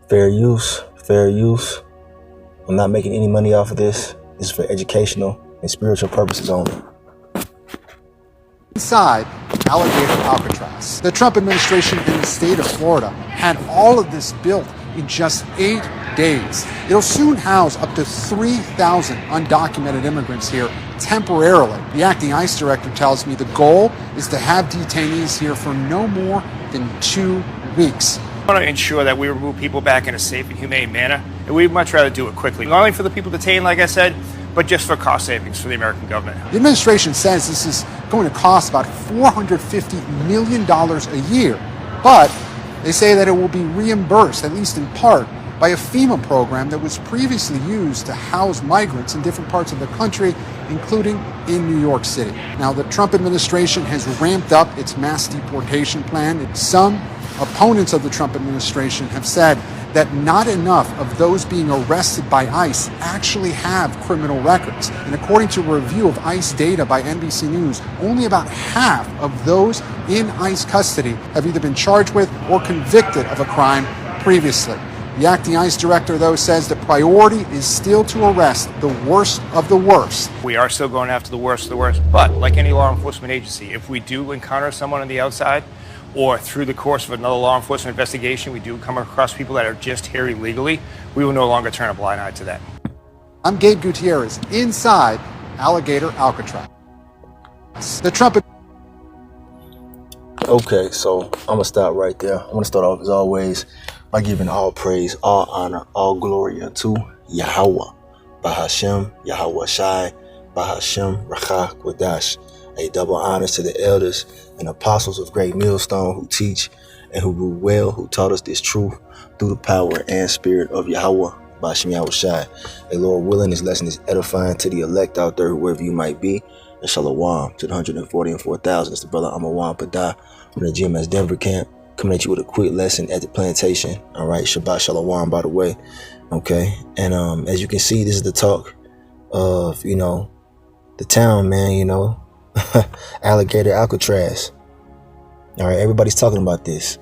Fair use, fair use. I'm not making any money off of this. This is for educational and spiritual purposes only. Inside Alligator Alcatraz, the Trump administration in the state of Florida had all of this built in just 8 days. It'll soon house up to 3,000 undocumented immigrants here temporarily. The acting ICE director tells me the goal is to have detainees here for no more than 2 weeks. We want to ensure that we remove people back in a safe and humane manner, and we'd much rather do it quickly. Not only for the people detained, like I said, but just for cost savings for the American government. The administration says this is going to cost about $450 million a year, but they say that it will be reimbursed, at least in part, by a FEMA program that was previously used to house migrants in different parts of the country, including in New York City. Now, the Trump administration has ramped up its mass deportation plan. Some opponents of the Trump administration have said that not enough of those being arrested by ICE actually have criminal records. And according to a review of ICE data by NBC News, only about half of those in ICE custody have either been charged with or convicted of a crime previously. The acting ICE director, though, says the priority is still to arrest the worst of the worst. We are still going after the worst of the worst, but like any law enforcement agency, if we do encounter someone on the outside, or through the course of another law enforcement investigation, we do come across people that are just here illegally, we will no longer turn a blind eye to that. I'm Gabe Gutierrez, inside Alligator Alcatraz. The Trump... Okay, so I'm going to stop right there. I'm going to start off, as always, by giving all praise, all honor, all glory unto Yahweh, Bahashem, Yahweh Shai, Bahashem, Rachah, Quadash. A double honors to the elders and apostles of Great Millstone who teach and who rule well, who taught us this truth through the power and spirit of Yahweh, Bahashem Yahweh Shai. A Lord willing, this lesson is edifying to the elect out there, whoever you might be. And Shalom to the 144,000. It's the brother Amawan Padah from the GMS Denver camp, coming at you with a quick lesson at the plantation. All right, Shabbat Shalom, by the way. Okay, and as you can see, this is the talk of, the town, man, Alligator Alcatraz. All right, everybody's talking about this.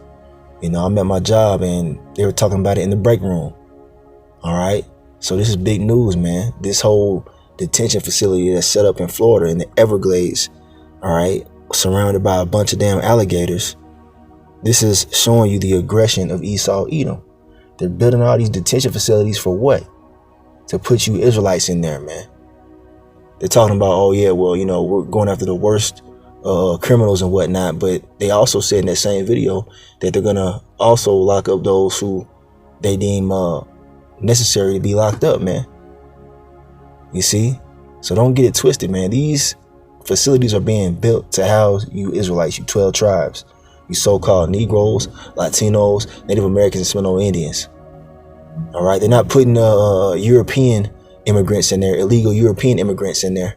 I'm at my job and they were talking about it in the break room. All right, so this is big news, man. This whole detention facility that's set up in Florida in the Everglades, all right, surrounded by a bunch of damn alligators. This is showing you the aggression of Esau Edom. They're building all these detention facilities for what? To put you Israelites in there, man. They're talking about, oh yeah, well, we're going after the worst criminals and whatnot. But they also said in that same video that they're going to also lock up those who they deem necessary to be locked up, man. You see? So don't get it twisted, man. These facilities are being built to house you Israelites, you 12 tribes, you so-called Negroes, Latinos, Native Americans, and Seminole Indians. All right? They're not putting European immigrants in there, illegal European immigrants in there.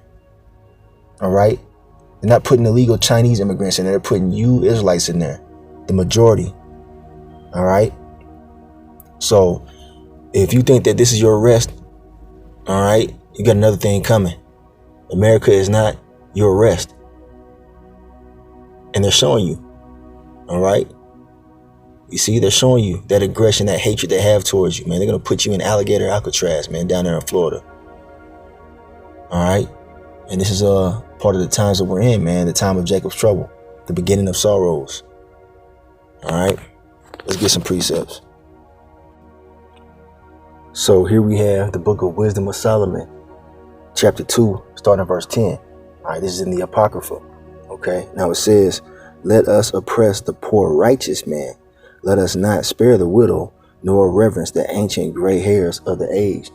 All right? They're not putting illegal Chinese immigrants in there. They're putting you Israelites in there, the majority. All right? So if you think that this is your arrest, all right, you got another thing coming. America is not your arrest. And they're showing you. All right? You see, they're showing you that aggression, that hatred they have towards you, man. They're going to put you in Alligator Alcatraz, man, down there in Florida. All right? And this is part of the times that we're in, man, the time of Jacob's trouble, the beginning of sorrows. All right? Let's get some precepts. So here we have the book of Wisdom of Solomon, chapter 2, starting at verse 10. All right, this is in the Apocrypha. Okay, now it says, let us oppress the poor righteous man. Let us not spare the widow, nor reverence the ancient gray hairs of the aged.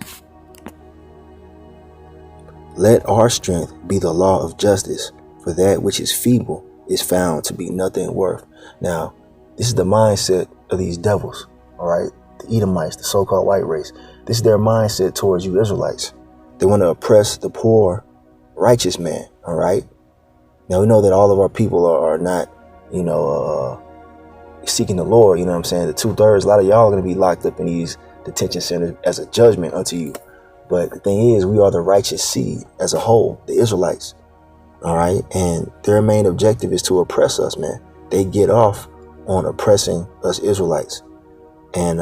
Let our strength be the law of justice, for that which is feeble is found to be nothing worth. Now, this is the mindset of these devils, all right? The Edomites, the so-called white race. This is their mindset towards you Israelites. They want to oppress the poor, righteous man, all right? Now, we know that all of our people are not, seeking the Lord, you know what I'm saying? The 2/3, a lot of y'all are going to be locked up in these detention centers as a judgment unto you. But the thing is, we are the righteous seed as a whole, the Israelites. All right. And their main objective is to oppress us, man. They get off on oppressing us Israelites. And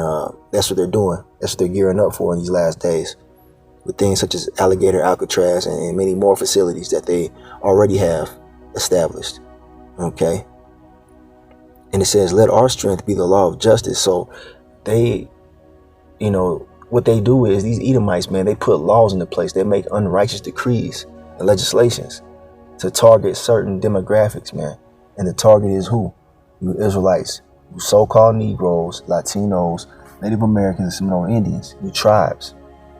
that's what they're doing. That's what they're gearing up for in these last days, with things such as Alligator, Alcatraz, and many more facilities that they already have established. Okay. And it says, let our strength be the law of justice. So they, what they do is, these Edomites, man, they put laws into place. They make unrighteous decrees and legislations to target certain demographics, man. And the target is who? You Israelites, you so-called Negroes, Latinos, Native Americans, and Seminole Indians, you tribes.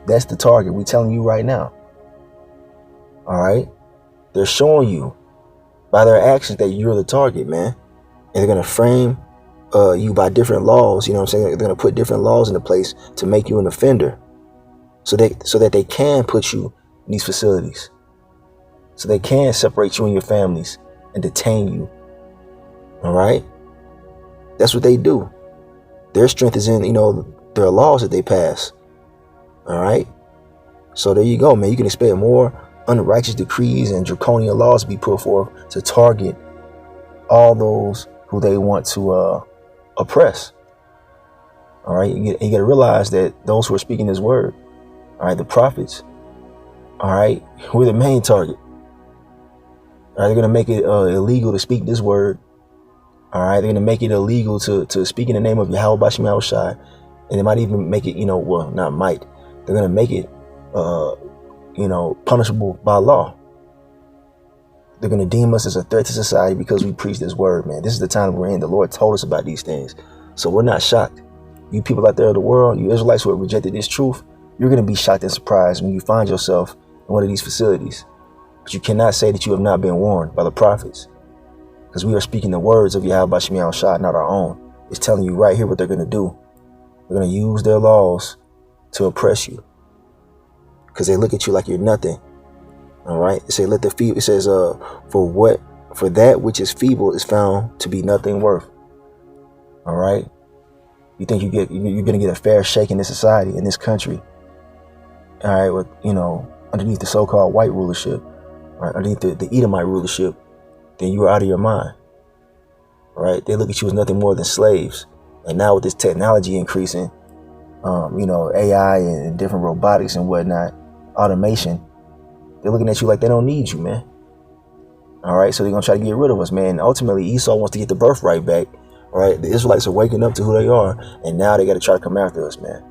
That's the target. We're telling you right now. All right? They're showing you by their actions that you're the target, man. And they're going to frame you by different laws. You know what I'm saying? They're going to put different laws into place to make you an offender, so that they can put you in these facilities, so they can separate you and your families and detain you. All right? That's what they do. Their strength is in, their laws that they pass. All right? So there you go, man. You can expect more unrighteous decrees and draconian laws to be put forth to target all those who they want to oppress. All right? You got to realize that those who are speaking this word, all right, the prophets, all right, we're the main target. All right, they're going to make it illegal to speak this word. All right, they're going to make it illegal to speak in the name of Yahweh Bashim Yahweh Shai. And they might even make it, not might. They're going to make it, punishable by law. They're going to deem us as a threat to society because we preach this word, man. This is the time we're in. The Lord told us about these things. So we're not shocked. You people out there in the world, you Israelites who have rejected this truth, you're going to be shocked and surprised when you find yourself in one of these facilities. But you cannot say that you have not been warned by the prophets, because we are speaking the words of Yahweh Bashim Yahweh Shai, not our own. It's telling you right here what they're going to do. They're going to use their laws to oppress you, because they look at you like you're nothing. All right. It says, let the feeble, it says, for that which is feeble is found to be nothing worth. All right. You think you're going to get a fair shake in this society, in this country. All right. With, underneath the so-called white rulership, right, underneath the Edomite rulership, then you are out of your mind. All right. They look at you as nothing more than slaves. And now with this technology increasing, AI and different robotics and whatnot, automation, they're looking at you like they don't need you, man. All right, so they're going to try to get rid of us, man. Ultimately, Esau wants to get the birthright back. All right, the Israelites are waking up to who they are, and now they got to try to come after us, man.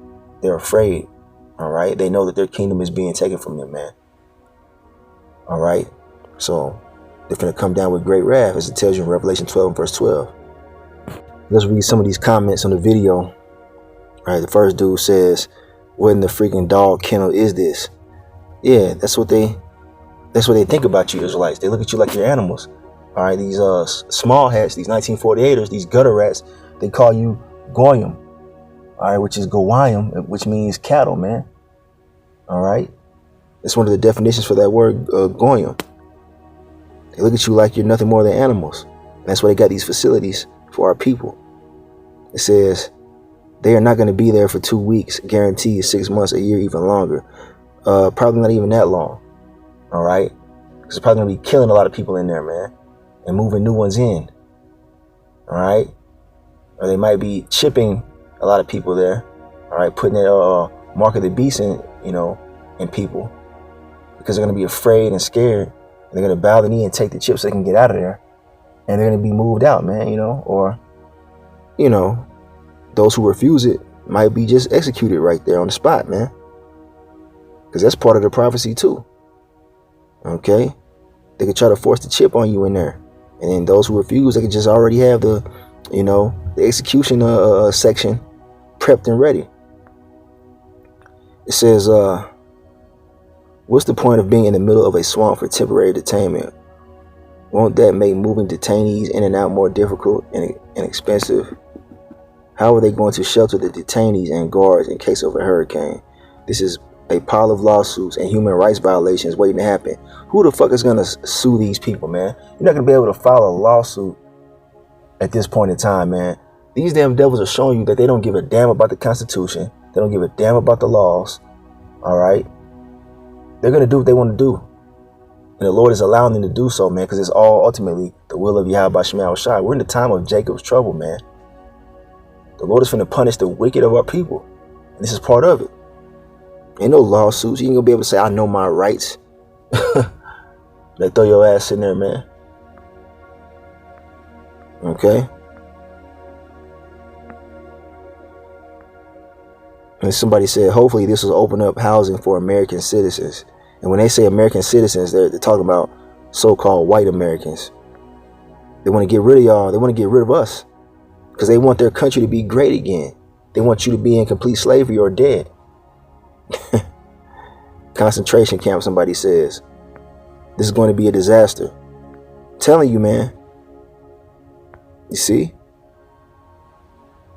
They're afraid. All right, they know that their kingdom is being taken from them, man. All right, so they're going to come down with great wrath, as it tells you in Revelation 12 and verse 12. Let's read some of these comments on the video. All right, the first dude says, what in the freaking dog kennel is this? Yeah, that's what they think about you Israelites. They look at you like you're animals. All right, these small hats, these 1948ers, these gutter rats, they call you goyim. All right, which is goyim, which means cattle, man. All right, it's one of the definitions for that word, goyim. They look at you like you're nothing more than animals. And that's why they got these facilities for our people. It says they are not going to be there for 2 weeks, guaranteed 6 months, a year, even longer. Probably not even that long. All right, because it's probably going to be killing a lot of people in there, man, and moving new ones in. All right, or they might be chipping a lot of people there. All right, putting that mark of the beast in, in people, because they're going to be afraid and scared, and they're going to bow the knee and take the chip so they can get out of there, and they're going to be moved out, man. Or those who refuse it might be just executed right there on the spot, man. Because that's part of the prophecy too. Okay, they could try to force the chip on you in there, and then those who refuse, they could just already have the execution section prepped and ready. It says, what's the point of being in the middle of a swamp for temporary detainment? Won't that make moving detainees in and out more difficult and expensive? How are they going to shelter the detainees and guards in case of a hurricane? This is a pile of lawsuits and human rights violations waiting to happen. Who the fuck is going to sue these people, man? You're not going to be able to file a lawsuit at this point in time, man. These damn devils are showing you that they don't give a damn about the Constitution. They don't give a damn about the laws. All right, they're going to do what they want to do, and the Lord is allowing them to do so, man, because it's all ultimately the will of Yahweh Bashim Yahweh Shai. We're in the time of Jacob's trouble, man. The Lord is finna punish the wicked of our people. And this is part of it. Ain't no lawsuits. You ain't gonna be able to say, I know my rights. They throw your ass in there, man. Okay? And somebody said, hopefully this will open up housing for American citizens. And when they say American citizens, they're talking about so-called white Americans. They want to get rid of y'all. They want to get rid of us because they want their country to be great again. They want you to be in complete slavery or dead. Concentration camp, somebody says. This is going to be a disaster. I'm telling you, man. You see?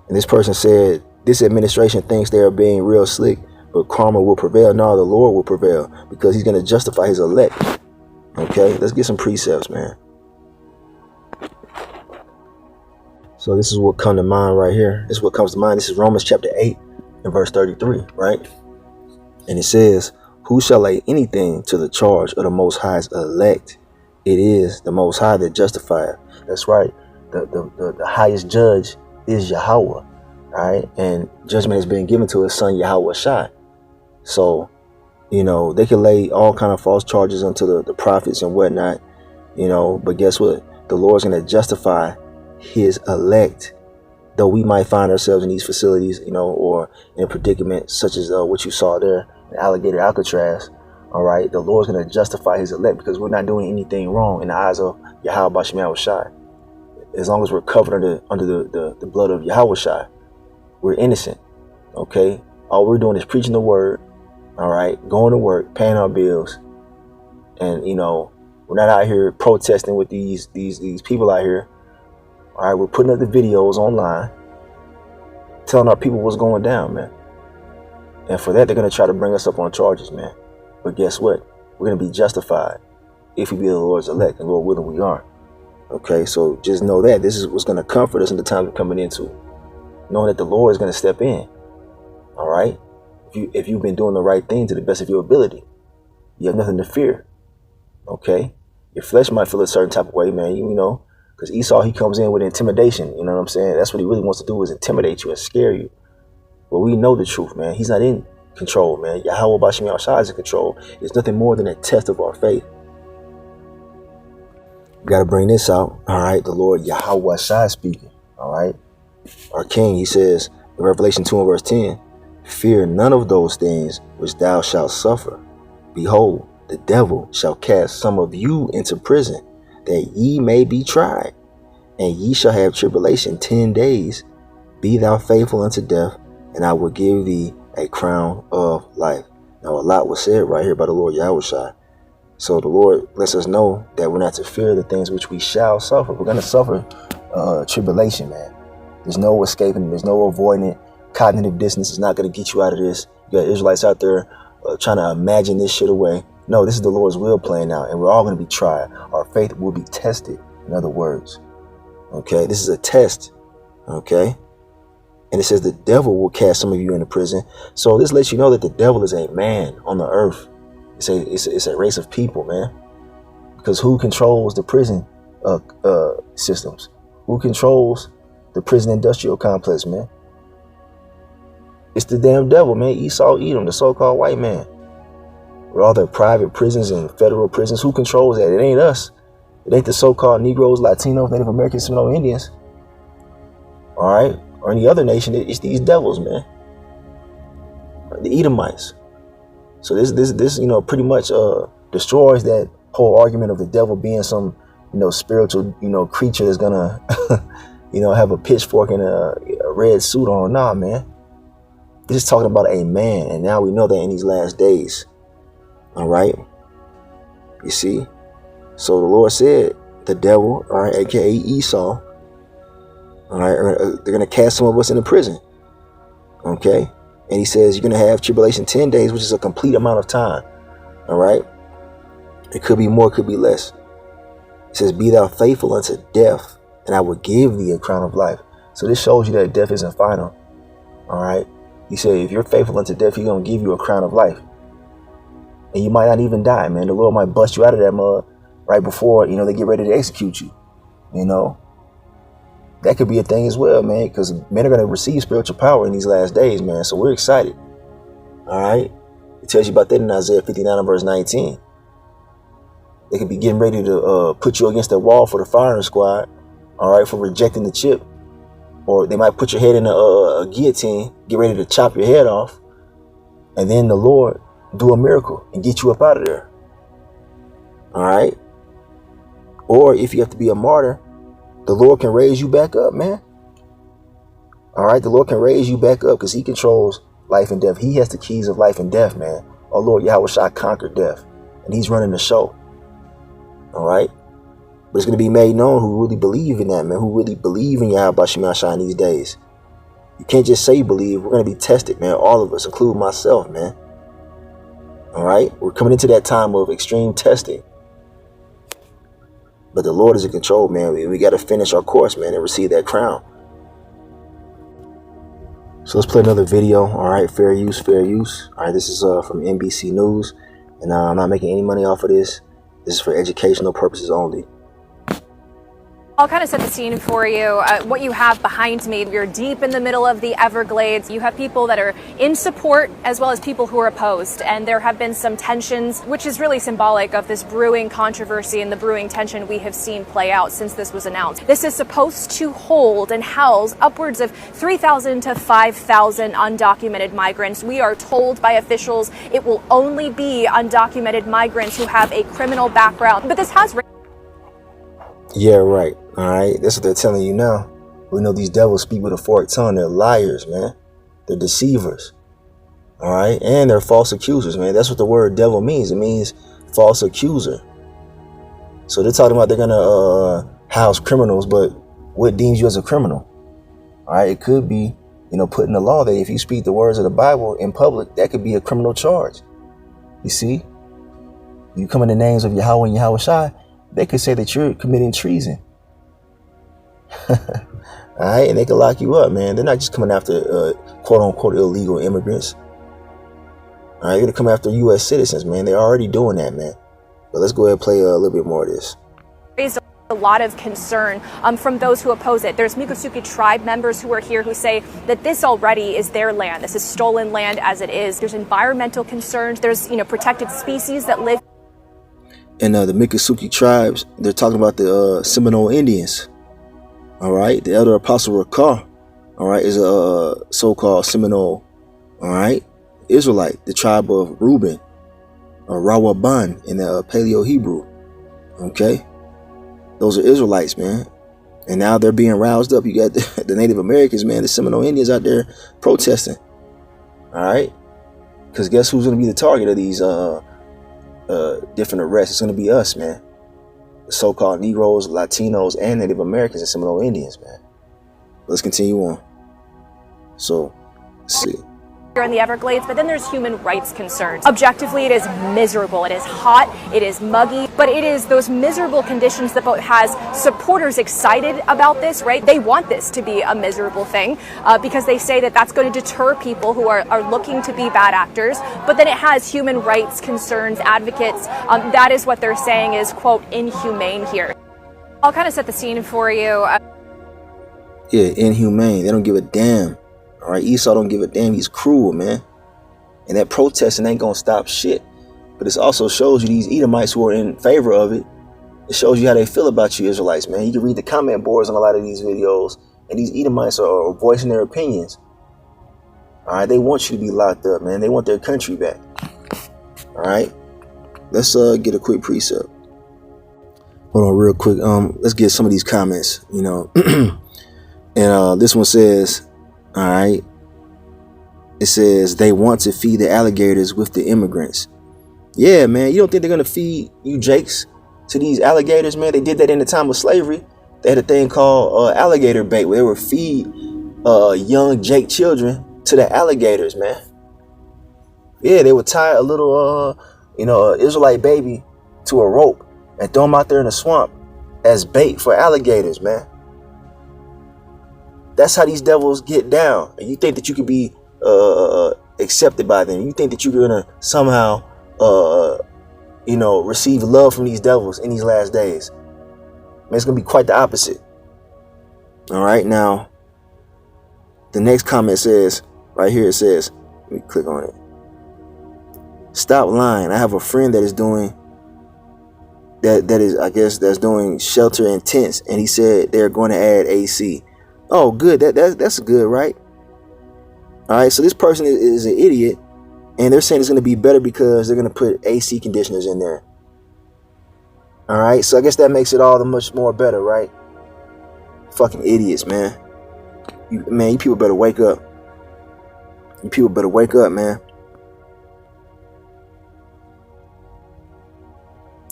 And this person said, this administration thinks they are being real slick, but karma will prevail. No, the Lord will prevail because he's going to justify his elect. Okay, let's get some precepts, man. So this is what comes to mind right here. This is what comes to mind. This is Romans chapter 8 and verse 33, right? And it says, who shall lay anything to the charge of the Most High's elect? It is the Most High that justifieth. That's right. The highest judge is Yahweh. All right. And judgment has been given to his son, Yahweh Shai. So, you know, they can lay all kind of false charges unto the prophets and whatnot, you know, but guess what? The Lord's going to justify his elect, though we might find ourselves in these facilities, you know, or in a predicament such as what you saw there, in Alligator Alcatraz. All right. The Lord's going to justify his elect because we're not doing anything wrong in the eyes of Yahweh Bashim Shai. As long as we're covered under the blood of Yahweh Shai, we're innocent. Okay. All we're doing is preaching the word. All right. Going to work, paying our bills. And, you know, we're not out here protesting with these people out here. All right. We're putting up the videos online, telling our people what's going down, man. And for that, they're going to try to bring us up on charges, man. But guess what? We're going to be justified if we be the Lord's elect, and Lord willing we are. Okay, so just know that this is what's going to comfort us in the time we're coming into. Knowing that the Lord is going to step in. All right? If you've been doing the right thing to the best of your ability, you have nothing to fear. Okay? Your flesh might feel a certain type of way, man, you know, because Esau, he comes in with intimidation. You know what I'm saying? That's what he really wants to do, is intimidate you and scare you. But we know the truth, man. He's not in control, man. Yahweh Bashim Yahshua is in control. It's nothing more than a test of our faith. We got to bring this out. All right. The Lord Yahweh Shai speaking. All right. Our King, he says in Revelation 2 and verse 10, fear none of those things which thou shalt suffer. Behold, the devil shall cast some of you into prison, that ye may be tried. And ye shall have tribulation 10 days. Be thou faithful unto death, and I will give thee a crown of life. Now, a lot was said right here by the Lord Yahushua. So the Lord lets us know that we're not to fear the things which we shall suffer. We're going to suffer tribulation, man. There's no escaping. There's no avoiding it. Cognitive dissonance is not going to get you out of this. You got Israelites out there trying to imagine this shit away. No, this is the Lord's will playing out, and we're all going to be tried. Our faith will be tested, in other words. Okay, this is a test. Okay. And it says the devil will cast some of you into prison. So this lets you know that the devil is a man on the earth. It's a race of people, man. Because who controls the prison systems? Who controls the prison industrial complex, man? It's the damn devil, man. Esau, Edom, the so-called white man. With all their private prisons and federal prisons, who controls that? It ain't us. It ain't the so-called Negroes, Latinos, Native Americans, Seminole Indians. All right? Or any other nation. It's these devils, man. The Edomites. So this you know, pretty much destroys that whole argument of the devil being some, you know, spiritual, you know, creature that's gonna, you know, have a pitchfork and a red suit on. Nah, man. This is talking about a man, and now we know that in these last days. All right. You see. So the Lord said, the devil, all right, aka Esau. All right, they're going to cast some of us into prison. Okay. And he says, you're going to have tribulation 10 days, which is a complete amount of time. All right. It could be more, could be less. It says, be thou faithful unto death, and I will give thee a crown of life. So this shows you that death isn't final. All right. He said, if you're faithful unto death, he's going to give you a crown of life. And you might not even die, man. The Lord might bust you out of that mud right before, you know, they get ready to execute you. You know. that could be a thing as well, man, because men are going to receive spiritual power in these last days, man. So we're excited. All right. It tells you about that in Isaiah 59 and verse 19. They could be getting ready to put you against the wall for the firing squad. All right. For rejecting the chip. Or they might put your head in a guillotine, get ready to chop your head off. And then the Lord do a miracle and get you up out of there. All right. Or if you have to be a martyr, the Lord can raise you back up, man. All right. The Lord can raise you back up because he controls life and death. He has the keys of life and death, man. Oh, Lord, Yahweh Shai conquered death. And he's running the show. All right. But it's going to be made known who really believe in that, man. Who really believe in Yahweh Shai in these days. You can't just say you believe. We're going to be tested, man. All of us, including myself, man. All right. We're coming into that time of extreme testing. But the Lord is in control, man. We got to finish our course, man, and receive that crown. So let's play another video. All right. Fair use, fair use. All right. This is from NBC News. And I'm not making any money off of this. This is for educational purposes only. I'll kind of set the scene for you. What you have behind me, you're deep in the middle of the Everglades. You have people that are in support as well as people who are opposed. And there have been some tensions, which is really symbolic of this brewing controversy and the brewing tension we have seen play out since this was announced. This is supposed to hold and house upwards of 3,000 to 5,000 undocumented migrants. We are told by officials it will only be undocumented migrants who have a criminal background. But this has... Yeah, right. All right. That's what they're telling you now. We know these devils speak with a forked tongue. They're liars, man. They're deceivers. All right. And they're false accusers, man. That's what the word devil means. It means false accuser. So they're talking about they're going to house criminals. But what deems you as a criminal? All right. It could be, put in the law that if you speak the words of the Bible in public, that could be a criminal charge. You see, you come in the names of Yahweh and Yahweh Shai, they could say that you're committing treason. All right. And they could lock you up, man. They're not just coming after quote unquote illegal immigrants. All right. They're going to come after U.S. citizens, man. They're already doing that, man. But let's go ahead and play a little bit more of this. Raised a lot of concern from those who oppose it. There's Miccosukee tribe members who are here who say that this already is their land. This is stolen land as it is. There's environmental concerns. There's, protected species that live. And the Miccosukee tribes, they're talking about the Seminole Indians. All right. The elder apostle Rakar, all right, is a so-called Seminole, all right, Israelite, the tribe of Reuben, or Rawaban in the Paleo Hebrew. OK, those are Israelites, man. And now they're being roused up. You got the Native Americans, man, the Seminole Indians out there protesting. All right. Because guess who's going to be the target of these different arrests? It's going to be us, man. The so-called Negroes, Latinos, and Native Americans and Seminole Indians, man. Let's continue on. So, let's see. Here in the Everglades, but then there's human rights concerns. Objectively, it is miserable. It is hot. It is muggy. But it is those miserable conditions that has supporters excited about this, right? They want this to be a miserable thing because they say that that's going to deter people who are looking to be bad actors. But then it has human rights concerns, advocates. That is what they're saying is, quote, inhumane here. I'll kind of set the scene for you. Yeah, inhumane. They don't give a damn. All right, Esau don't give a damn. He's cruel, man. And that protesting ain't gonna stop shit. But it also shows you these Edomites who are in favor of it. It shows you how they feel about you Israelites, man. You can read the comment boards on a lot of these videos, and these Edomites are voicing their opinions. All right, they want you to be locked up, man. They want their country back. All right, let's get a quick precept. Hold on, real quick. Let's get some of these comments. And this one says, all right, it says they want to feed the alligators with the immigrants. Yeah, man. You don't think they're going to feed you jakes to these alligators, man? They did that in the time of slavery. They had a thing called alligator bait where they would feed young jake children to the alligators, man. Yeah, they would tie a little, Israelite baby to a rope and throw them out there in the swamp as bait for alligators, man. That's how these devils get down. And you think that you could be accepted by them. You think that you're going to somehow, receive love from these devils in these last days. Man, it's going to be quite the opposite. All right, now the next comment says, right here it says, let me click on it. Stop lying. I have a friend that is doing that's doing shelter in tents, and he said they're going to add AC. Oh, good. That's good, right? All right, so this person is an idiot, and they're saying it's going to be better because they're going to put AC conditioners in there. All right, so I guess that makes it all the much more better, right? Fucking idiots, man. You people better wake up. You people better wake up, man.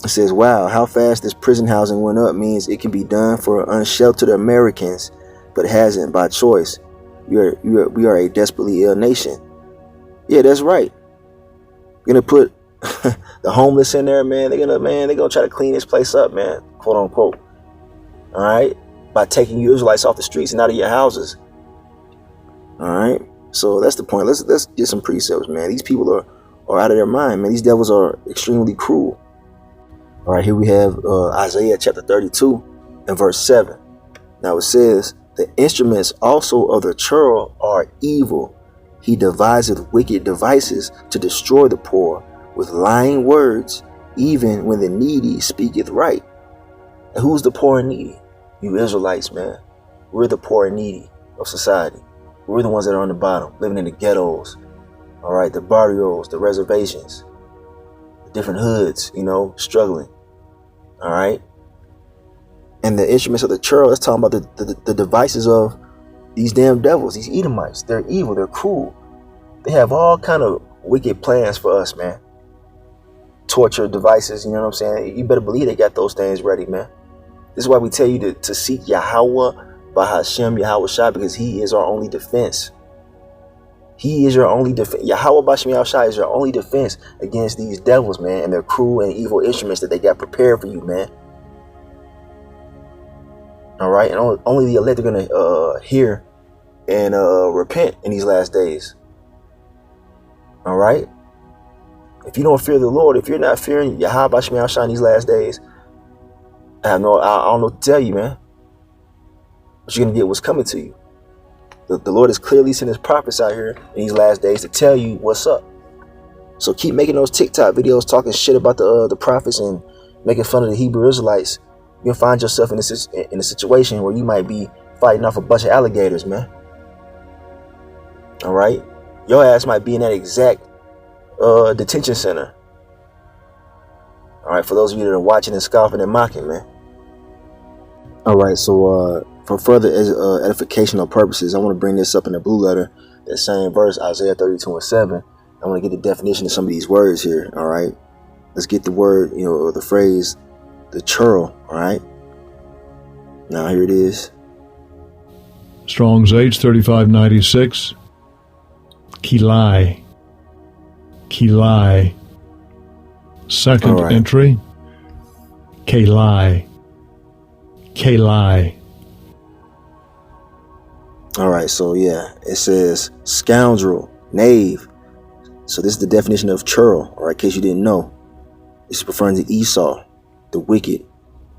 It says, wow, how fast this prison housing went up means it can be done for unsheltered Americans, but hasn't by choice. We are a desperately ill nation. Yeah, that's right. You're gonna put the homeless in there, man. They're gonna try to clean this place up, man, quote unquote. All right, by taking you Israelites off the streets and out of your houses. All right, so that's the point. Let's get some precepts, man. These people are out of their mind, man. These devils are extremely cruel. All right, here we have Isaiah chapter 32 and verse 7. Now it says, the instruments also of the churl are evil. He deviseth wicked devices to destroy the poor with lying words, even when the needy speaketh right. And who's the poor and needy? You Israelites, man. We're the poor and needy of society. We're the ones that are on the bottom, living in the ghettos. All right, the barrios, the reservations, the different hoods, struggling. All right. And the instruments of the churl, that's talking about the devices of these damn devils, these Edomites. They're evil. They're cruel. They have all kind of wicked plans for us, man. Torture devices, you know what I'm saying? You better believe they got those things ready, man. This is why we tell you to seek Yahweh, Bahashem, Yahweh Shai, because he is our only defense. He is your only defense. Yahweh Bahashem, Yahweh Shai is your only defense against these devils, man, and their cruel and evil instruments that they got prepared for you, man. All right, and only the elect are gonna hear and repent in these last days. All right. If you don't fear the Lord, if you're not fearing Yahweh Bahashem, Yahweh Shai in these last days, I don't know what to tell you, man. But you're gonna get what's coming to you. The Lord has clearly sent his prophets out here in these last days to tell you what's up. So keep making those TikTok videos talking shit about the prophets and making fun of the Hebrew Israelites. You'll find yourself in a situation where you might be fighting off a bunch of alligators, man. All right, your ass might be in that exact detention center. All right, for those of you that are watching and scoffing and mocking, man. All right, so for further edificational purposes, I want to bring this up in the blue letter, that same verse, Isaiah 32 and 7. I want to get the definition of some of these words here. All right, let's get the word, or the phrase, the churl. All right, now here it is. Strong's H 3596. Kilai. Second right. entry. Kalai. All right, so yeah, it says scoundrel, knave. So this is the definition of churl, all right, in case you didn't know. It's referring to Esau, the wicked.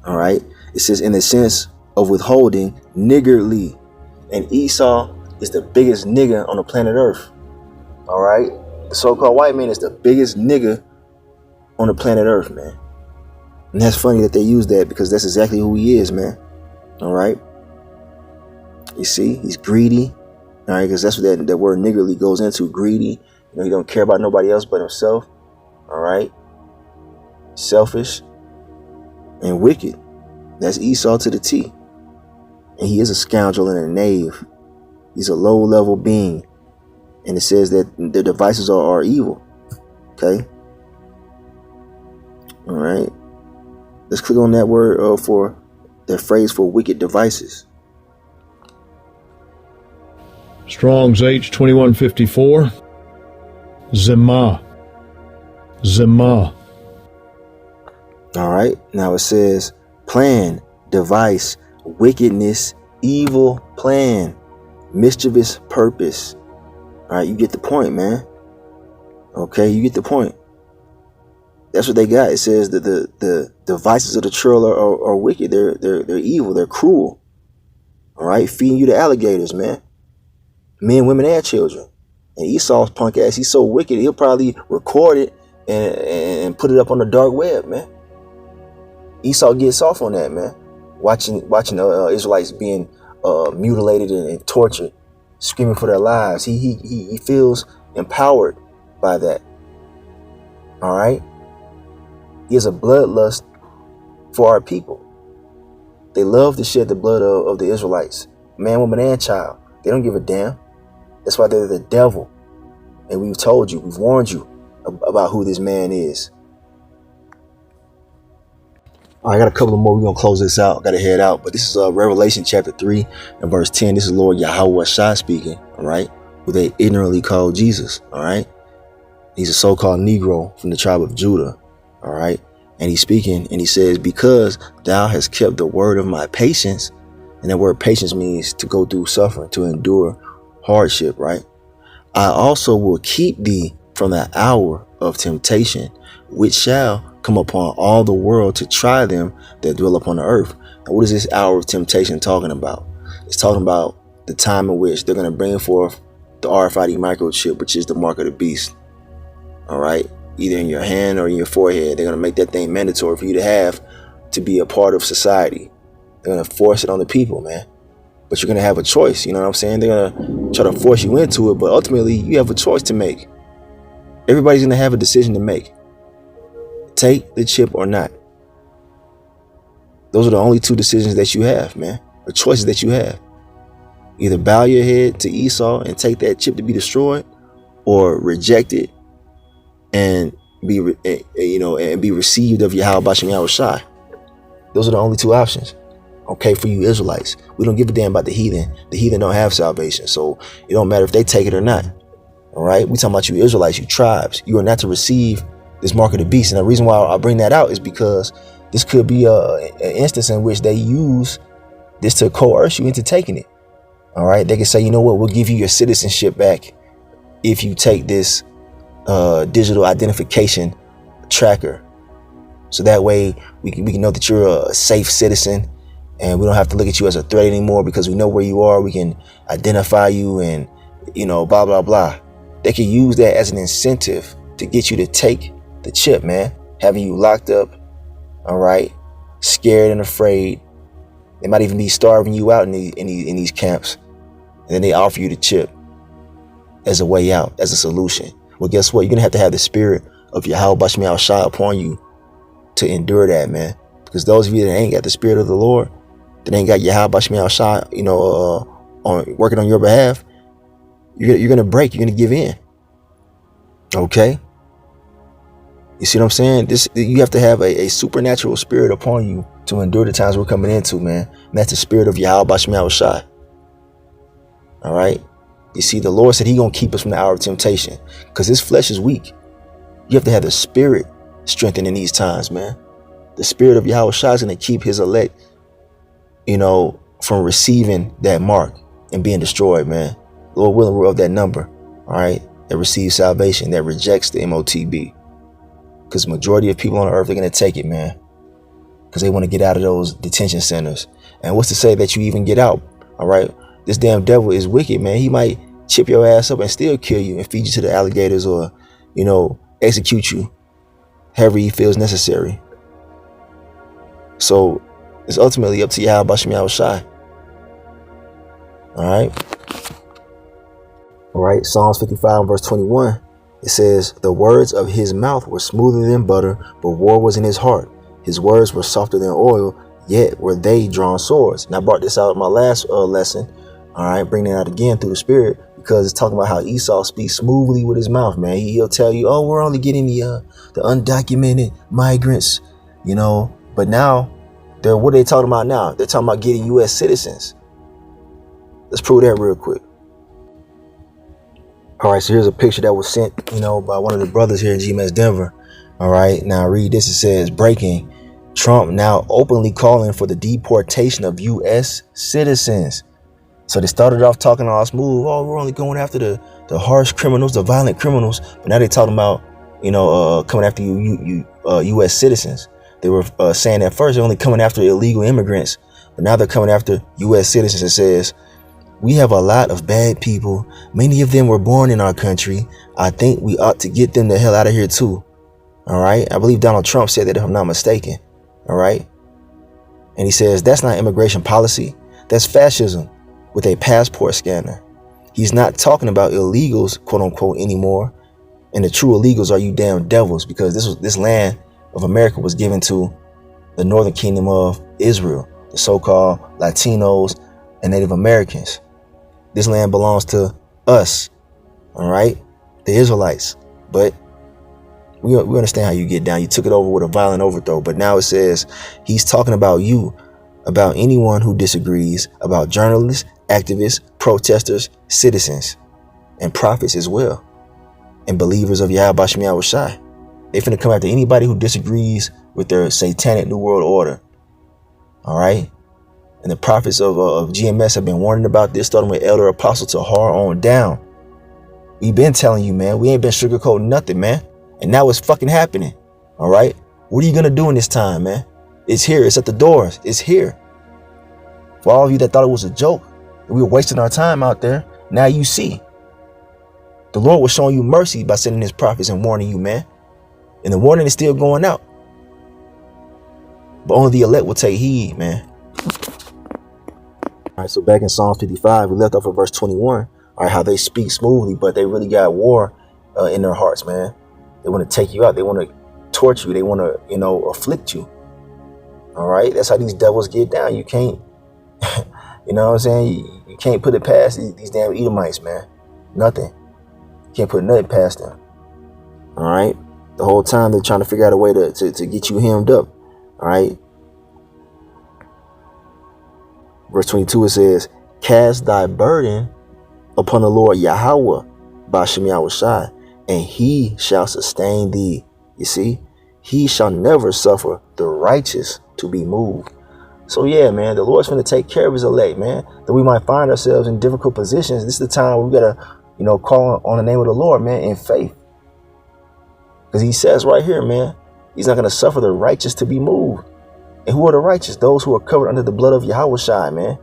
All right, it says in the sense of withholding, niggardly. And Esau is the biggest nigga on the planet Earth. All right, the so-called white man is the biggest nigga on the planet Earth, man. And that's funny that they use that, because that's exactly who he is, man. All right. You see, he's greedy. All right, because that's what that word niggardly goes into, greedy. He don't care about nobody else but himself. All right. Selfish and wicked. That's Esau to the T. And he is a scoundrel and a knave. He's a low-level being. And it says that their devices are evil. Okay. All right. Let's click on that word for that phrase for wicked devices. Strong's H 2154. Zema. All right. Now it says plan, device, wickedness, evil plan, mischievous purpose. All right. You get the point, man. Okay. You get the point. That's what they got. It says that the devices of the churl are wicked. They're evil. They're cruel. All right, feeding you to alligators, man. Men, women, and children. And Esau's punk ass, he's so wicked, he'll probably record it and put it up on the dark web, man. Esau gets off on that, man. Watching Israelites being mutilated and tortured, screaming for their lives. He feels empowered by that. All right. He has a bloodlust for our people. They love to shed the blood of the Israelites, man, woman, and child. They don't give a damn. That's why they're the devil. And we've told you, we've warned you about who this man is. All right, I got a couple more. We're going to close this out. Got to head out. But this is Revelation chapter 3 and verse 10. This is Lord Yahweh Shai speaking, all right, who they ignorantly call Jesus, all right. He's a so-called Negro from the tribe of Judah, all right. And he's speaking and he says, because thou hast kept the word of my patience. And that word patience means to go through suffering, to endure hardship, right? I also will keep thee from the hour of temptation, which shall come upon all the world to try them that dwell upon the earth. And what is this hour of temptation talking about? It's talking about the time in which they're going to bring forth the RFID microchip, which is the mark of the beast. All right. Either in your hand or in your forehead. They're going to make that thing mandatory for you to have to be a part of society. They're going to force it on the people, man. But you're going to have a choice. You know what I'm saying? They're going to try to force you into it. But ultimately, you have a choice to make. Everybody's going to have a decision to make. Take the chip or not. Those are the only two decisions that you have, man. The choices that you have. Either bow your head to Esau and take that chip to be destroyed, or reject it and be received of Yahweh Bashem Yahweh Shai. Those are the only two options. Okay, for you Israelites, we don't give a damn about the heathen. The heathen don't have salvation, so it don't matter if they take it or not. All right, we talking about you Israelites, you tribes. You are not to receive this mark of the beast. And the reason why I bring that out is because this could be an instance in which they use this to coerce you into taking it. All right, they can say, you know what, we'll give you your citizenship back if you take this digital identification tracker. So that way we can know that you're a safe citizen, and we don't have to look at you as a threat anymore because we know where you are. We can identify you and, blah, blah, blah. They can use that as an incentive to get you to take the chip, man. Having you locked up, all right, scared and afraid. They might even be starving you out in these camps. And then they offer you the chip as a way out, as a solution. Well, guess what? You're going to have the spirit of Yahweh Bashem Yahweh Shai upon you to endure that, man. Because those of you that ain't got the spirit of the Lord, that ain't got Yahweh Bashem Yahweh Shai, on working on your behalf, you're going to break. You're going to give in. Okay? You see what I'm saying? You have to have a supernatural spirit upon you to endure the times we're coming into, man. And that's the spirit of Yahweh Bashem Yahweh Shai. All right? You see, the Lord said He gonna keep us from the hour of temptation because His flesh is weak. You have to have the spirit strengthened in these times, man. The spirit of Yahweh Shai is gonna keep His elect, from receiving that mark and being destroyed, man. Lord willing, we're of that number, all right, that receives salvation, that rejects the MOTB. Because the majority of people on earth are gonna take it, man, because they want to get out of those detention centers. And what's to say that you even get out? All right. This damn devil is wicked, man. He might chip your ass up and still kill you and feed you to the alligators or, execute you however he feels necessary. So it's ultimately up to Yahweh Bashem Yahweh Shai. All right. Psalms 55 verse 21. It says, the words of his mouth were smoother than butter, but war was in his heart. His words were softer than oil, yet were they drawn swords. And I brought this out in my last lesson. All right, bringing it out again through the spirit, because it's talking about how Esau speaks smoothly with his mouth, man. He'll tell you, oh, we're only getting the undocumented migrants, But now, what are they talking about now? They're talking about getting U.S. citizens. Let's prove that real quick. All right, so here's a picture that was sent, by one of the brothers here in GMS Denver. All right, now read this. It says, breaking. Trump now openly calling for the deportation of U.S. citizens. So they started off talking all smooth. Oh, we're only going after the harsh criminals, the violent criminals. But now they're talking about, coming after U.S. citizens. They were saying at first they're only coming after illegal immigrants. But now they're coming after U.S. citizens and says, we have a lot of bad people. Many of them were born in our country. I think we ought to get them the hell out of here too. All right. I believe Donald Trump said that, if I'm not mistaken. All right. And he says that's not immigration policy. That's fascism with a passport scanner. He's not talking about illegals, quote unquote, anymore. And the true illegals are you damn devils, because this land of America was given to the northern kingdom of Israel, the so-called Latinos and Native Americans. This land belongs to us, all right, the Israelites. But we understand how you get down. You took it over with a violent overthrow. But now it says he's talking about you, about anyone who disagrees, about journalists, activists, protesters, citizens, and prophets as well, and believers of Yahweh Bashim Yahweh Shai. They finna come after anybody who disagrees with their satanic New World Order. All right. And the prophets of GMS have been warning about this, starting with Elder Apostle Tahar on down. We've been telling you, man. We ain't been sugarcoating nothing, man. And now it's fucking happening. All right. What are you going to do in this time, man? It's here. It's at the doors. It's here. For all of you that thought it was a joke, we were wasting our time out there. Now you see. The Lord was showing you mercy by sending his prophets and warning you, man. And the warning is still going out. But only the elect will take heed, man. All right, so back in Psalm 55, we left off at verse 21. All right, how they speak smoothly, but they really got war in their hearts, man. They want to take you out. They want to torture you. They want to, afflict you. All right, that's how these devils get down. You can't, you know what I'm saying? You can't put it past these damn Edomites, man. Nothing. You can't put nothing past them. All right, the whole time they're trying to figure out a way to get you hemmed up. All right. Verse 22, it says, cast thy burden upon the Lord Yahweh, Bashim Yahweh Shai, and he shall sustain thee. You see, he shall never suffer the righteous to be moved. So yeah, man, the Lord's going to take care of his elect, man. That we might find ourselves in difficult positions. This is the time we got to, call on the name of the Lord, man, in faith. Because he says right here, man, he's not going to suffer the righteous to be moved. And who are the righteous? Those who are covered under the blood of Yahweh Shai, man.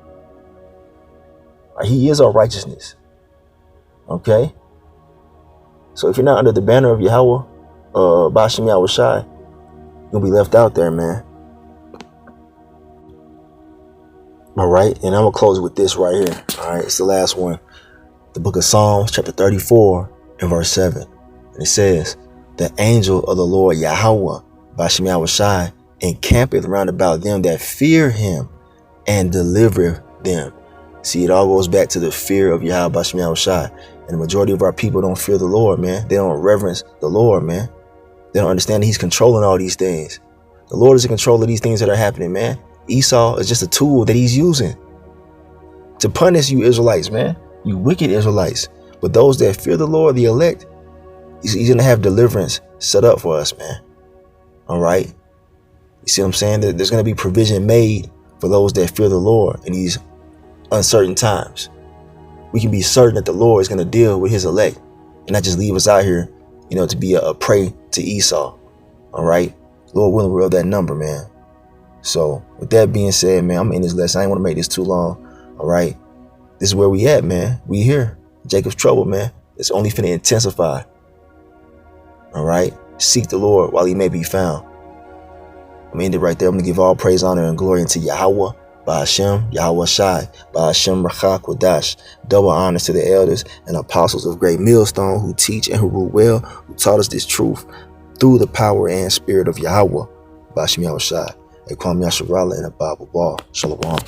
He is our righteousness. Okay? So if you're not under the banner of Yahweh, Bashim Yahweh Shai, you'll be left out there, man. All right? And I'm going to close with this right here. All right? It's the last one. The book of Psalms, chapter 34, and verse 7. And it says, the angel of the Lord Yahweh, Bashim Yahweh Shai, encampeth round about them that fear him and delivereth them. See, it all goes back to the fear of Yahweh Bashim Yahweh Shai. And the majority of our people don't fear the Lord, man. They don't reverence the Lord, man. They don't understand that he's controlling all these things. The Lord is in control of these things that are happening, man. Esau is just a tool that he's using to punish you Israelites, man. You wicked Israelites. But those that fear the Lord, the elect, he's going to have deliverance set up for us, man. All right. You see what I'm saying? There's going to be provision made for those that fear the Lord in these uncertain times. We can be certain that the Lord is going to deal with his elect and not just leave us out here, to be a prey to Esau. All right. Lord willing, we're of that number, man. So with that being said, man, I'm in this lesson. I ain't want to make this too long. All right. This is where we at, man. We here. Jacob's trouble, man. It's only finna intensify. All right. Seek the Lord while he may be found. I'm going to end it right there. I'm going to give all praise, honor, and glory unto Yahweh, Ba'ashem, Yahweh Shai, Ba'ashem Rachah Kodash. Double honors to the elders and apostles of Great Millstone who teach and who rule well, who taught us this truth through the power and spirit of Yahweh, Ba'ashem Yahweh Shai. They call me Yasharala in a Bible ball. Shalom.